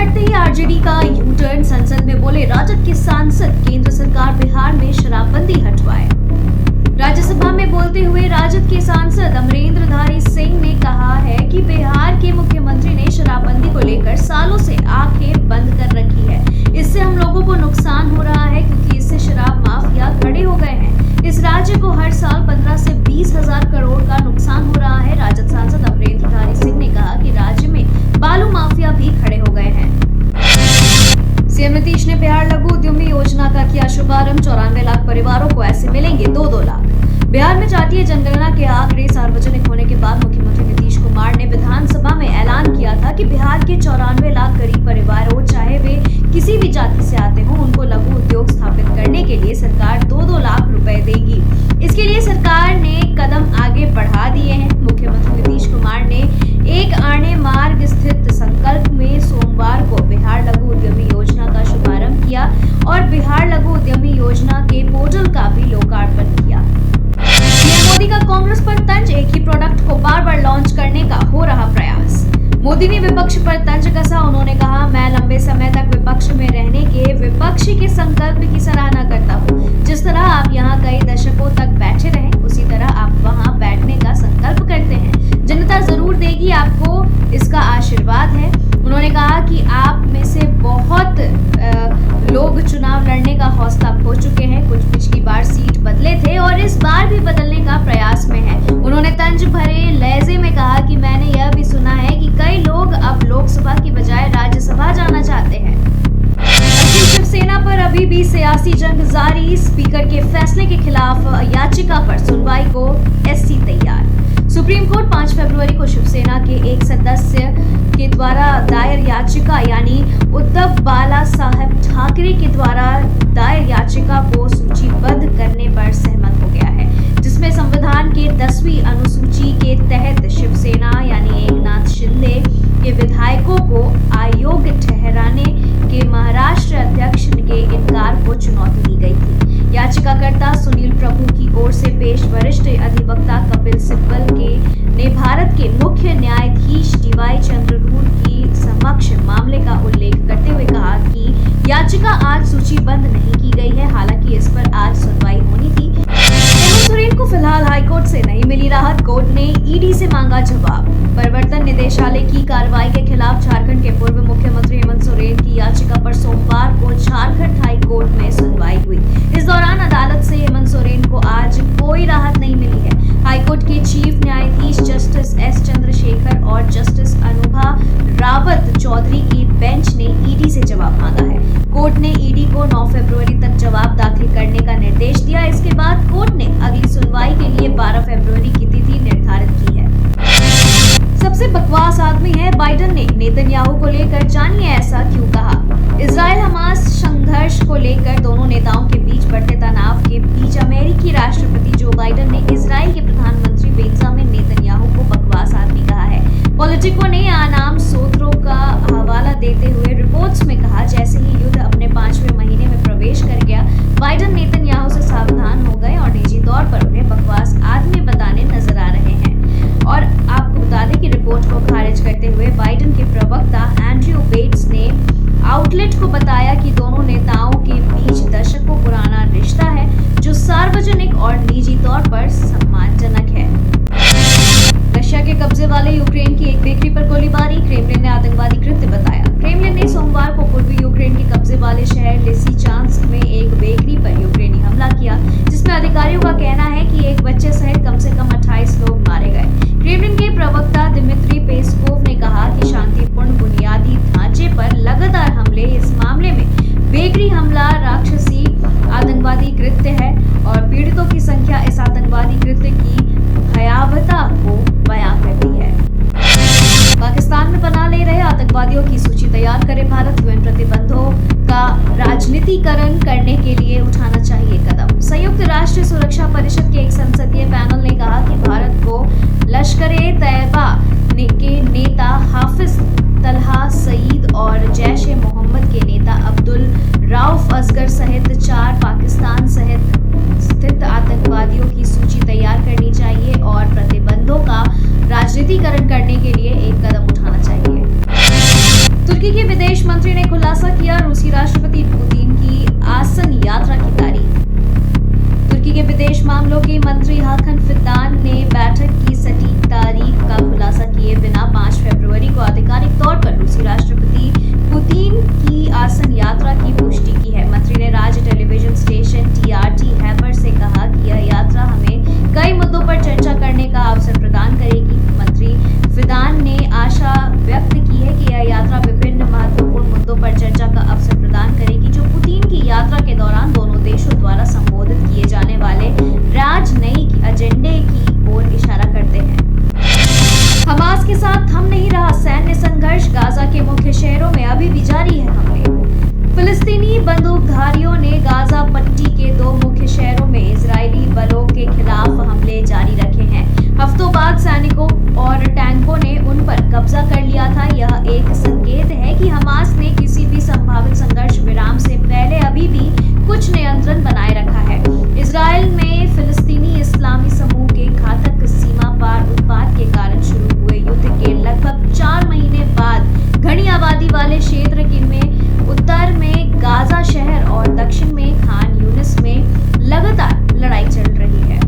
करते ही आरजेडी का U turn, संसद में बोले राजद के सांसद, केंद्र सरकार बिहार में शराबबंदी हटवाए। राज्यसभा में बोलते हुए राजद के सांसद अमरेंद्रधारी सिंह ने कहा है कि बिहार के मुख्यमंत्री ने शराबबंदी को लेकर सालों से आंखें बंद कर रखी है। इससे हम लोगों को नुकसान हो रहा है क्योंकि इससे शराब माफिया खड़े हो गए हैं। इस राज्य को हर साल 15 से 20 हजार करोड़ का नुकसान हो रहा है। राजद सांसद अमरेंद्रधारी सिंह ने कहा कि राज्य में बालू माफिया भी खड़े हो गए हैं। सीएम नीतीश ने बिहार लघु उद्यमी योजना का किया शुभारंभ। 94 लाख परिवारों को ऐसे मिलेंगे 2-2 लाख। बिहार में जातीय जनगणना के आंकड़े सार्वजनिक होने के बाद मुख्यमंत्री नीतीश कुमार ने विधानसभा में ऐलान किया था कि बिहार के 94 लाख गरीब परिवार हो, चाहे वे किसी भी जाति से आते हो, उनको लघु उद्योग स्थापित करने के लिए सरकार 2-2 लाख रुपए देगी। इसके लिए सरकार ने कदम आगे बढ़ा दिए हैं। मुख्यमंत्री नीतीश कुमार ने एक आणे मार्ग स्थित संकल्प में सोमवार को बिहार लघु उद्यमी योजना का शुभारंभ किया और बिहार लघु उद्यमी योजना के पोर्टल का भी लोकार्पण किया। पीएम मोदी का कांग्रेस पर तंज, एक ही प्रोडक्ट को बार बार लॉन्च करने का हो रहा प्रयास। मोदी ने विपक्ष पर तंज कसा। उन्होंने कहा, मैं लंबे समय तक विपक्ष में रहने के विपक्षी के संकल्प की सराहना करता हूँ। जिस तरह आप यहाँ कई दशकों तक बैठे रहे, उसी तरह आप वहाँ बैठने का संकल्प करते हैं। जनता जरूर देगी आपको, इसका आशीर्वाद है। उन्होंने कहा कि आप में से बहुत लोग चुनाव लड़ने का हौसला खो चुके हैं। कुछ पिछली बार सीट बदले थे और इस बार भी बदलने का प्रयास में है। उन्होंने तंज भरे लहजे में कहा कि मैंने यह भी सुना है कि कई लोग अब लोकसभा की बजाय राज्यसभा जाना चाहते हैं। शिवसेना पर अभी भी सियासी जंग जारी। स्पीकर के फैसले के खिलाफ याचिका पर सुनवाई को एससी तैयार। सुप्रीम कोर्ट 5 फरवरी को शिवसेना के एक सदस्य के द्वारा दायर याचिका यानी उद्धव बाला साहब ठाकरे के द्वारा दायर याचिका को सूचीबद्ध करने पर सहमत हो गया है, जिसमें संविधान के 10वीं अनुसूची के तहत शिवसेना यानी एकनाथ शिंदे के विधायकों को अयोग्य ठहराने के महाराष्ट्र अध्यक्ष के इनकार को चुनौती दी गई थी। याचिकाकर्ता सुनील प्रभु की ओर से पेश वरिष्ठ अधिवक्ता कपिल सिब्बल ने भारत के मुख्य न्यायाधीश डीवाई चंद्रचूड़ की समक्ष मामले का उल्लेख करते हुए कहा कि याचिका आज सूचीबद्ध नहीं की गई है। हालांकि इस पर आज सुनवाई होनी थी। हेमंत सोरेन को फिलहाल हाईकोर्ट से नहीं मिली राहत। कोर्ट ने ईडी से मांगा जवाब। प्रवर्तन निदेशालय की कार्रवाई के खिलाफ झारखंड के पूर्व मुख्यमंत्री हेमंत सोरेन की याचिका पर सोमवार को झारखंड हाई कोर्ट में सुनवाई हुई। इस दौरान अदालत से हेमंत सोरेन को आज कोई राहत नहीं मिली है। हाईकोर्ट के चीफ न्यायाधीश जस्टिस एस चंद्रशेखर और जस्टिस अनुभा रावत चौधरी की बेंच ने ईडी से जवाब मांगा है। कोर्ट ने ईडी को 9 फरवरी तक जवाब दाखिल करने का निर्देश दिया। इसके बाद कोर्ट ने अगली सुनवाई के लिए 12 फरवरी की तिथि निर्धारित की है। सबसे बकवास आदमी है बाइडेन ने नेतन्याहू को लेकर, जानिए ऐसा क्यों कहा। इजराइल हमास संघर्ष को लेकर दोनों नेताओं के बीच बढ़ते तनाव के बीच अमेरिकी राष्ट्रपति जो बाइडेन ने इजराइल के प्रधानमंत्री बेंजामिन नेतन्याहू को बकवास आदमी कहा है। पॉलिटिको ने अनाम सूत्रों का हवाला देते हुए रिपोर्ट्स में कहा, जैसे ही युद्ध अपने 5वें महीने में प्रवेश कर गया, बाइडेन नेतन्याहू से सावधान हो गए और निजी तौर पर उन्हें बकवास आदमी बताने नजर आ रहे हैं। और आपको बता दें कि रिपोर्ट को खारिज करते हुए बाइडेन के प्रवक्ता एंड्रयू बेट्स ने आउटलेट को बताया कि दोनों नेताओं के बीच दशकों पुराना रिश्ता है जो सार्वजनिक और निजी तौर पर सम्मानजनक है। रशिया के कब्जे वाले यूक्रेन की एक बेकरी पर गोलीबारी, क्रेमलिन ने आतंकवादी कृत्य बताया। क्रेमलिन ने सोमवार को पूर्वी यूक्रेन के कब्जे वाले शहर लिसिचांस्क में एक बेकरी पर यूक्रेनी हमला किया, जिसमें अधिकारियों का कहना है कि एक बच्चे सहित कम से कम 28 लोग मारे गए। क्रेमलिन के प्रवक्ता दिमित्री पेस्कोव ने कहा कि शांतिपूर्ण बुनियादी ढांचे पर लगातार हमले, इस मामले में बेकरी हमला राक्षसी आतंकवादी कृत्य है और पीड़ितों की संख्या इस आतंकवादी कृत्य की भयावहता को बयां करती है। पाकिस्तान में पनाह ले रहे आतंकवादियों की सूची तैयार करे भारत। यूएन प्रतिबंधों का राजनीतिकरण करने के लिए उठाना चाहिए कदम। संयुक्त राष्ट्र सुरक्षा परिषद के एक संसदीय पैनल ने कहा कि भारत को लश्कर-ए-तैयबा के नेता हाफिज तलहा सईद और जैश-ए-मोहम्मद के नेता अब्दुल राउफ असगर सहित 4 पाकिस्तान सहित स्थित आतंकवादियों की सूची तैयार करनी चाहिए और प्रतिबंधों का राजनीतिकरण करने के लिए एक कदम उठाना चाहिए। तुर्की तुर्की के विदेश मंत्री ने खुलासा किया रूसी राष्ट्रपति पुतिन की आसन यात्रा की तारीख। तुर्की के विदेश मामलों के मंत्री हाकन फिदान ने बैठक की सटीक तारीख का खुलासा किए बिना 5 फरवरी को आधिकारिक तौर पर रूसी राष्ट्रपति पुतिन की आसन यात्रा की पुष्टि की है। मंत्री ने राज्य टेलीविजन स्टेशन टीआरटी हैबर से कहा कि यह यात्रा हमें कई मुद्दों पर चर्चा करने का अवसर प्रदान करेगी। मंत्री फिदान ने आशा व्यक्त की है कि यह यात्रा विभिन्न महत्वपूर्ण मुद्दों पर चर्चा का अवसर प्रदान करेगी जो पुतिन की यात्रा के दौरान दोनों देशों द्वारा संबोधित किए जाने वाले राजनयिक एजेंडे की ओर इशारा करते हैं। हमास के साथ थम नहीं रहा सैन्य संघर्ष, गाजा के मुख्य शहरों में अभी भी जारी है हमले। फिलिस्तीनी बंदूकधारियों ने गाजा पट्टी के 2 मुख्य शहरों में इजरायली बलों के खिलाफ हमले जारी रखे हैं। हफ्तों बाद सैनिकों और टैंकों ने उन पर कब्जा कर लिया था। यह एक संकेत है कि हमास ने किसी भी संभावित संघर्ष विराम से पहले अभी भी कुछ नियंत्रण बनाए रखा है। इजरायल में फिलिस्तीनी इस्लामी समूह के घातक सीमा पार उत्पात के कारण शुरू हुए युद्ध के लगभग 4 महीने बाद घनी आबादी वाले क्षेत्र में उत्तर में गाजा शहर और दक्षिण में खान यूनिस में लगातार लड़ाई चल रही है।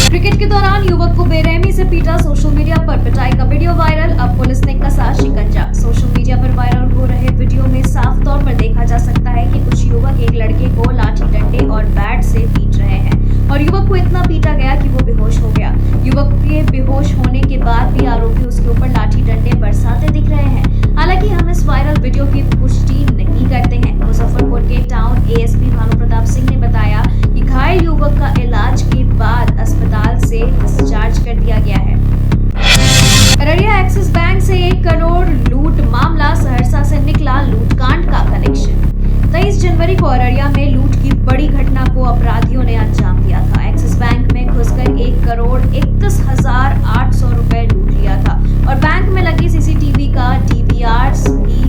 क्रिकेट के दौरान युवक को बेरहमी से पीटा, सोशल मीडिया पर पिटाई का वीडियो वायरल। अब पुलिस ने कसा शिकंजा। सोशल मीडिया पर वायरल हो रहे वीडियो में साफ तौर पर देखा जा सकता है कि कुछ युवक एक लड़के को लाठी डंडे और बैट से पीट रहे हैं और युवक को इतना पीटा गया कि वो बेहोश हो गया। युवक के बेहोश होने के बाद भी आरोपी उसके ऊपर लाठी डंडे बरसाते दिख रहे हैं। हालांकि हम इस वायरल वीडियो की पुष्टि नहीं करते हैं। मुजफ्फरपुर के टाउन एएसपी भानु प्रताप सिंह ने बताया कि घायल युवक का इलाज के बाद अस्पताल से डिस्चार्ज कर दिया गया है। अररिया एक्सिस बैंक से 1 करोड़ लूट मामला, सहरसा से निकला लूटकांड का कनेक्शन। 23 जनवरी को अररिया में लूट की बड़ी घटना को अपराधियों ने अंजाम दिया था। एक्सिस बैंक में घुसकर 1 करोड़ 31,800 रुपए लूट लिया था और बैंक में लगे सीसीटीवी का डीवीआरस भी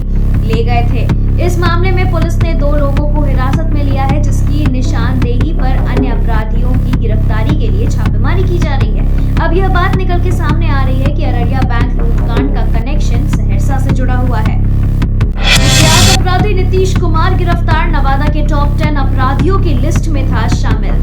ले गए थे। इस मामले में पुलिस ने 2 लोगों को हिरासत में लिया है, जिसकी निशानदेही पर अन्य अपराधियों की गिरफ्तारी के लिए छापेमारी की जा रही है। अब यह बात निकल के सामने आ रही है कि अररिया बैंक लूटकांड का कनेक्शन सहरसा से जुड़ा हुआ है। कुख्यात अपराधी नीतीश कुमार गिरफ्तार, नवादा के टॉप 10 अपराधियों की लिस्ट में था शामिल।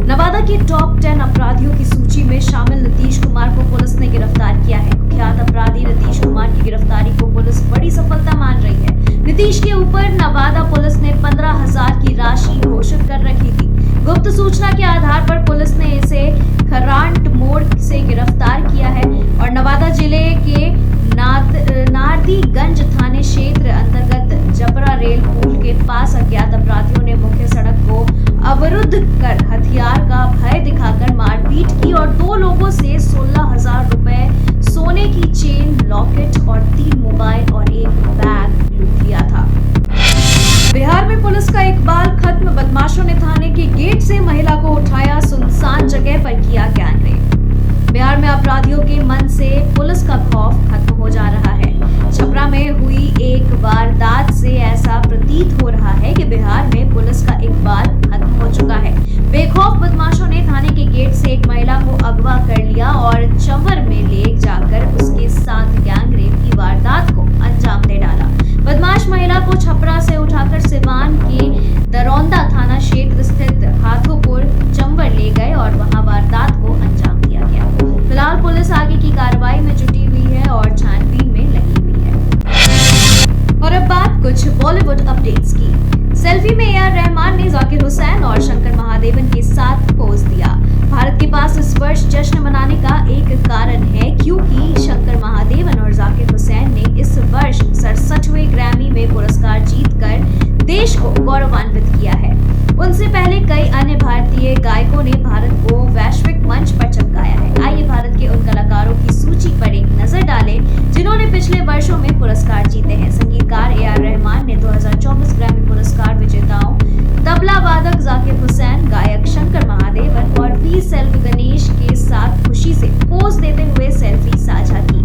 नवादा के टॉप 10 अपराधियों की सूची में शामिल नीतीश कुमार को पुलिस ने गिरफ्तार किया है। कुख्यात अपराधी नीतीश कुमार की गिरफ्तारी को पुलिस बड़ी सफलता मान रही है। नीतीश के ऊपर नवादा पुलिस ने 15,000 की राशि घोषित कर रखी थी। गुप्त सूचना के आधार पर पुलिस ने इसे खरांट मोड़ से गिरफ्तार किया है और नवादा जिले के नारदीगंज थाने क्षेत्र अंतर्गत जबरा रेल पुल के पास अज्ञात अपराधियों ने मुख्य सड़क को अवरुद्ध कर हथियार का भय दिखाकर मारपीट की और 2 लोगों से 16,000 रुपए, सोने की चेन, लॉकेट और 3 मोबाइल और 1 बैग लूट लिया था। बिहार में पुलिस का इकबाल खत्म, बदमाशों ने थाने के गेट से महिला को उठाया, सुनसान जगह पर किया गैंगरेप। बिहार में अपराधियों के मन से पुलिस का खौफ खत्म हो जा रहा है। छपरा में हुई एक वारदात से ऐसा प्रतीत हो रहा है कि बिहार में पुलिस का इकबाल खत्म हो चुका है। बेखौफ बदमाशों ने थाने के गेट से एक महिला को अगवा कर लिया और चंवर में ले जाकर उसके साथ गैंगरेप की वारदात को अंजाम दे डाला। बदमाश महिला को छपरा से उठाकर सिवान के दरौंदा थाना क्षेत्र स्थित हाथोपुर चंवर ले गए और वहां वारदात को अंजाम दिया गया। फिलहाल पुलिस आगे की कार्रवाई में जुटी हुई है और छानबीन में लगी हुई है। और अब बात कुछ बॉलीवुड अपडेट्स की। सेल्फी में ए.आर. रहमान ने जाकिर हुसैन और शंकर महादेवन के साथ पोज दिया। भारत के पास इस वर्ष जश्न मनाने का एक कारण है क्योंकि शंकर महादेवन और जाकिर हुसैन ने इस वर्ष 67वें ग्रैमी में पुरस्कार जीतकर देश को गौरवान्वित किया है। उनसे पहले कई अन्य भारतीय गायकों ने भारत को वैश्विक मंच पर चमकाया है। आइए भारत के उन कलाकारों की सूची पर एक नजर डालें जिन्होंने पिछले वर्षों में पुरस्कार जीते हैं। संगीतकार ए.आर. रहमान ने 2024 ग्रैमी पुरस्कार विजेताओं तबला वादक जाकिर हुसैन, गायक शंकर महादेवन और वी सेल्फ गणेश के साथ खुशी से पोज देते हुए सेल्फी साझा की।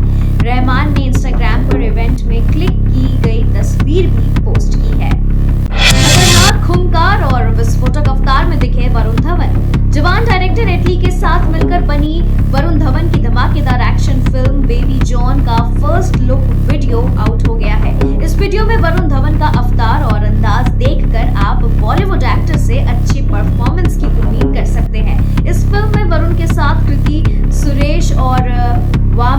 रहमान ने इंस्टाग्राम पर इवेंट में क्लिक की गई तस्वीर भी पोस्ट की है। खतरनाक खूंखार और विस्फोटक अवतार में दिखे वरुण धवन। जवान डायरेक्टर एटली के साथ मिलकर बनी वरुण धवन की धमाकेदार एक्शन फिल्म बेबी जॉन का फर्स्ट लुक वीडियो आउट हो गया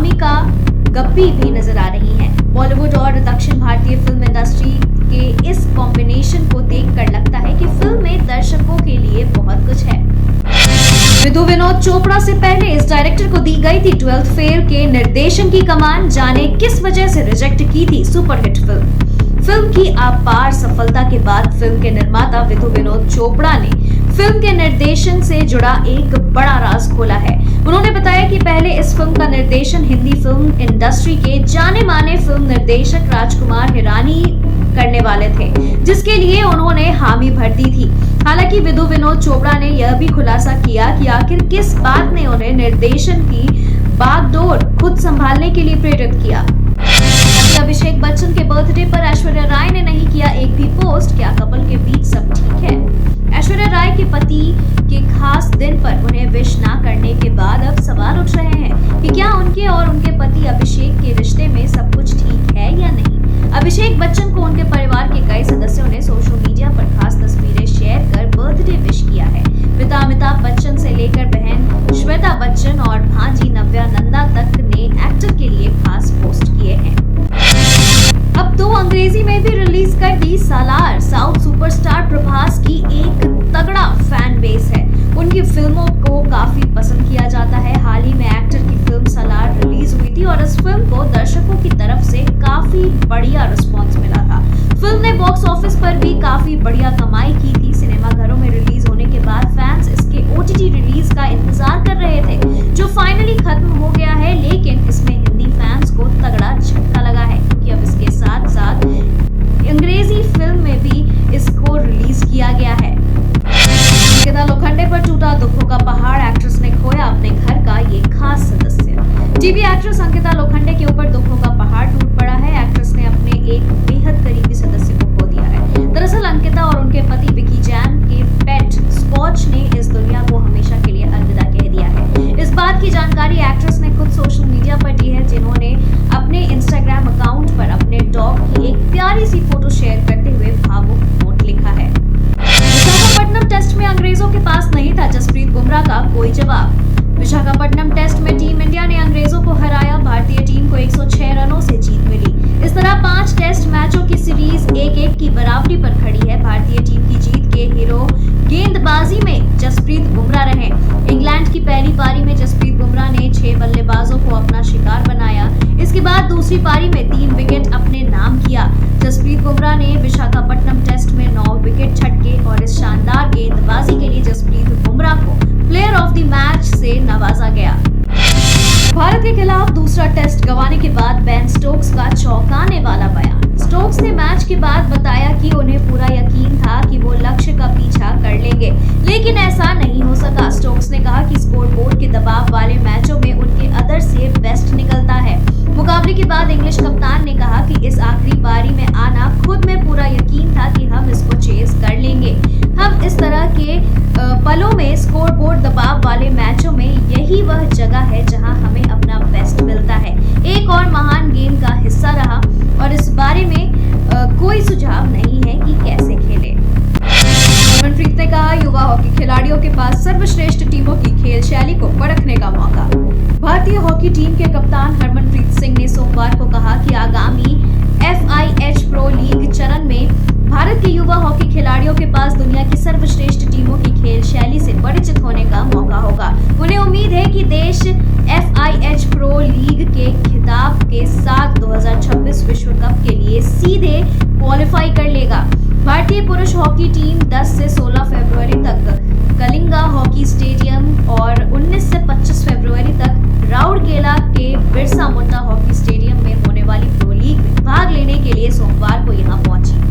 अनामिका गप्पी भी नजर आ रही हैं। बॉलीवुड और दक्षिण भारतीय फिल्म इंडस्ट्री के इस कॉम्बिनेशन को देखकर लगता है कि फिल्म में दर्शकों के लिए बहुत कुछ है। विधु विनोद चोपड़ा से पहले इस डायरेक्टर को दी गई थी 12th फेल के निर्देशन की कमान। जाने किस वजह से रिजेक्ट की थी सुपरहिट फिल्म की अपार सफलता के बाद फिल्म के निर्माता विधु विनोद चोपड़ा ने फिल्म के निर्देशन से जुड़ा एक बड़ा राज खोला है। उन्होंने बताया कि पहले इस फिल्म का निर्देशन हिंदी फिल्म इंडस्ट्री के जाने माने फिल्म निर्देशक राजकुमार हिरानी करने वाले थे, जिसके लिए उन्होंने हामी भर दी थी। हालांकि विधु विनोद चोपड़ा ने यह भी खुलासा किया कि आखिर किस बात ने उन्हें निर्देशन की बागडोर खुद संभालने के लिए प्रेरित किया। अभिषेक बच्चन के बर्थडे पर ऐश्वर्या राय ने नहीं किया एक भी पोस्ट। क्या कपल के बीच सब ठीक है? ऐश्वर्या राय के पति के खास दिन पर उन्हें विश ना करने के बाद अब सवाल उठ रहे हैं कि क्या उनके और उनके पति अभिषेक के रिश्ते में सब कुछ ठीक है या नहीं। अभिषेक बच्चन को उनके परिवार के कई सदस्यों ने सोशल मीडिया पर खास तस्वीरें शेयर कर बर्थडे विश किया है। पिता अमिताभ बच्चन से लेकर बहन श्वेता बच्चन और भांजी नव्या नंदा तक ने एक्टर के लिए खास पोस्ट किए हैं। अब तो अंग्रेजी में भी रिलीज कर दी सालार। साउथ सुपरस्टार प्रभास की एक तगड़ा फैन बेस है। उनकी फिल्मों को काफी पसंद किया जाता है। हाल ही में एक्टर की फिल्म सालार रिलीज हुई थी और इस फिल्म को दर्शकों की तरफ से काफी बढ़िया रिस्पांस मिला था। फिल्म ने बॉक्स ऑफिस पर भी काफी बढ़िया कमाई की थी। सिनेमाघरों में रिलीज होने के बाद फैंस इसके OTT रिलीज का इंतजार कर रहे थे, जो फाइनली खत्म हो गया है। लेकिन इसमें हिंदी फैंस को तगड़ा झटका लगा है, क्योंकि अब इसके साथ साथ अंग्रेजी फिल्म में भी इसको रिलीज किया गया है। अंकिता लोखंडे पर टूटा दुखों का पहाड़। एक्ट्रेस ने खोया अपने घर का ये खास सदस्य। टीवी एक्ट्रेस अंकिता लोखंडे के ऊपर दुखों का पहाड़ टूट पड़ा है। एक्ट्रेस ने अपने एक बेहद करीबी सदस्य को खो दिया है। दरअसल अंकिता और उनके पति विकी जैन के पेट स्कॉच ने इस दुनिया को हमेशा के लिए अलविदा कह दिया है। इस बात की जानकारी एक्ट्रेस ने खुद सोशल मीडिया पर दी है, जिन्होंने अपने इंस्टाग्राम अकाउंट पर अपने डॉग की एक प्यारी सी फोटो शेयर करते हुए भावुक नोट लिखा है। विशाखापट्टनम टेस्ट में अंग्रेजों के पास नहीं था जसप्रीत बुमराह का कोई जवाब। विशाखापट्टनम टेस्ट में टीम इंडिया ने अंग्रेजों को हराया। भारतीय टीम को 106 रनों से जीत मिली। इस तरह 5 टेस्ट मैचों की सीरीज 1-1 की बराबरी पर खड़ी है। भारतीय टीम की जीत के हीरो गेंदबाजी में जसप्रीत बुमराह रहे। इंग्लैंड की पहली पारी में जसप्रीत बुमराह ने 6 बल्लेबाजों को अपना शिकार बनाया। इसके बाद दूसरी पारी में 3 विकेट अपने नाम किया। जसप्रीत बुमराह ने विशाखापट्टनम टेस्ट में 9 विकेट झटके और इस शानदार गेंदबाजी के लिए जसप्रीत बुमराह को प्लेयर ऑफ द मैच से नवाजा गया। भारत के खिलाफ दूसरा टेस्ट गंवाने के बाद बेन स्टोक्स का चौंकाने वाला बयान। स्टोक्स ने मैच के बाद बताया कि उन्हें पूरा यकीन था कि वो लक्ष्य का पीछा कर लेंगे, लेकिन ऐसा नहीं हो सका। स्टोक्स ने कहा कि स्कोरबोर्ड के दबाव वाले मैचों में उनके अदर से बेस्ट निकलता है। मुकाबले के बाद इंग्लिश कप्तान ने कहा कि इस आखिरी पारी में आना खुद में पूरा यकीन था कि हम इसको चेस कर लेंगे। हम इस तरह के पलों में स्कोरबोर्ड दबाव वाले मैचों में यही वह जगह है जहां हमें अपना बेस्ट मिलता है। एक और महान गेम का हिस्सा रहा और इस बारे में कोई सुझाव नहीं है कि कैसे खेले। हरमनप्रीत ने कहा, युवा हॉकी खिलाड़ियों के पास सर्वश्रेष्ठ टीमों की खेल शैली को परखने का मौका। भारतीय हॉकी टीम के कप्तान हरमनप्रीत सिंह ने सोमवार को कहा कि आगामी FIH प्रो लीग चरण में भारत के युवा हॉकी खिलाड़ियों के पास दुनिया की सर्वश्रेष्ठ टीमों की खेल शैली से परिचित होने का मौका होगा। उन्हें उम्मीद है कि देश FIH प्रो लीग के खिताब के साथ 2026 विश्व कप के लिए सीधे क्वालिफाई कर लेगा। भारतीय पुरुष हॉकी टीम 10 से 16 फरवरी तक कलिंगा हॉकी स्टेडियम और 19 से 25 फरवरी तक राउरकेला के बिरसा मुंडा हॉकी स्टेडियम में होने वाली प्रो लीग में भाग लेने के लिए सोमवार को यहां पहुंची।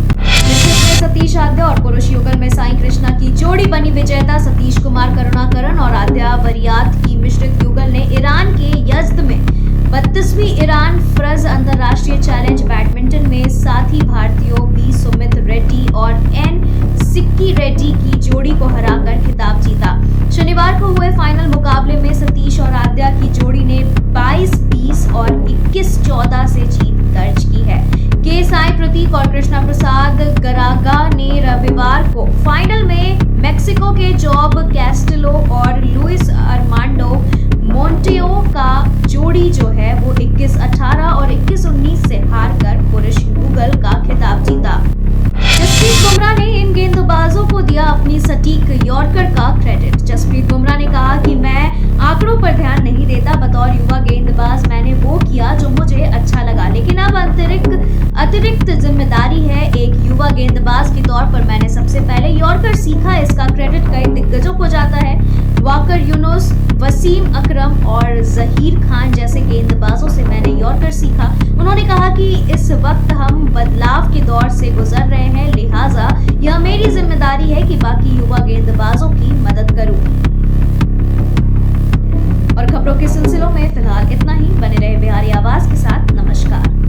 सतीश आद्या और पुरुष युगल में साई कृष्णा की जोड़ी बनी विजेता। सतीश कुमार करुणाकरण और आद्या वरियात की मिश्रित युगल ने ईरान के यज़्द में 32वीं ईरान फ्रज अंतरराष्ट्रीय चैलेंज बैडमिंटन में साथी भारतीयों बी सुमित रेड्डी और एन सिक्की रेड्डी की जोड़ी को हराकर खिताब जीता। शनिवार को हुए फाइनल मुकाबले में सतीश और आद्या की जोड़ी ने 22-20 और 21-14 से जीत दर्ज की है। के साई प्रतीक और कृष्णा प्रसाद गरागा ने रविवार को फाइनल में मेक्सिको के जॉब कैस्टेलो और लुइस अर्मांडो मोंटेओ का जोड़ी जो है वो 21-18 और 21-19 से हारकर पुरुष युगल का खिताब जीता। जसप्रीत बुमराह ने इन गेंदबाजों को दिया अपनी सटीक यॉर्कर का क्रेडिट। जसप्रीत बुमराह ने कहा कि मैं आंकड़ों पर ध्यान नहीं देता, बतौर युवा गेंदबाज मैंने वो किया जो मुझे अच्छा लगा, लेकिन अब अतिरिक्त जिम्मेदारी है। एक युवा गेंदबाज के तौर पर मैंने सबसे पहले यॉर्कर सीखा, इसका क्रेडिट कई दिग्गजों को जाता है। वाकर यूनुस, वसीम अकरम और जहीर खान जैसे गेंदबाजों से मैंने यॉर्कर सीखा। उन्होंने कहा कि इस वक्त हम बदलाव के दौर से गुजर रहे हैं, लिहाजा यह मेरी जिम्मेदारी है कि बाकी युवा गेंदबाजों की मदद करूं। और खबरों के सिलसिलों में फिलहाल इतना ही। बने रहे बिहारी आवाज के साथ। नमस्कार।